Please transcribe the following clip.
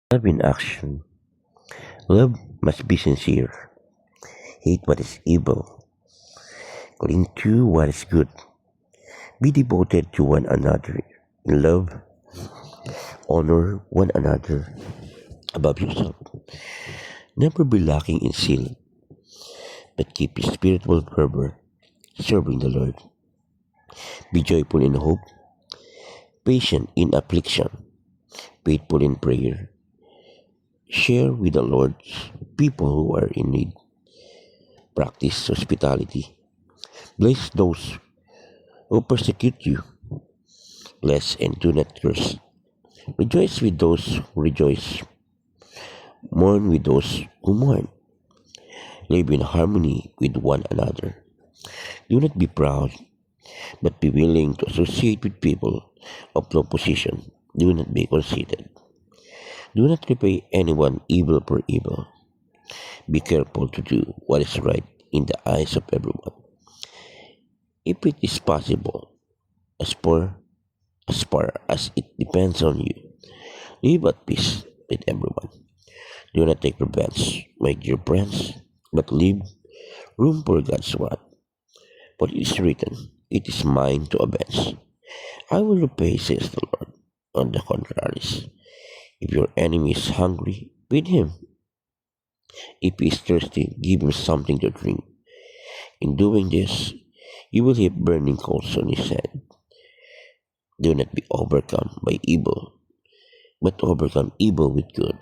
Love in action. Love must be sincere. Hate what is evil. Cling to what is good. Be devoted to one another. In love, honor one another above yourself. Never be lacking in zeal, but keep your spiritual fervor serving the Lord. Be joyful in hope, patient in affliction, faithful in prayer. Share with the Lord's people who are in need. Practice hospitality. Bless those who persecute you. Bless and do not curse. Rejoice with those who rejoice. Mourn with those who mourn. Live in harmony with one another. Do not be proud, but be willing to associate with people of low position. Do not be conceited. Do not repay anyone evil for evil. Be careful to do what is right in the eyes of everyone. If it is possible, as far as it depends on you, live at peace with everyone. Do not take revenge, my dear friends, but leave room for God's wrath. For it is written, "It is mine to avenge. I will repay," says the Lord. On the contrary, if your enemy is hungry, feed him. If he is thirsty, give him something to drink. In doing this, you will heap burning coals on his head. Do not be overcome by evil, but overcome evil with good.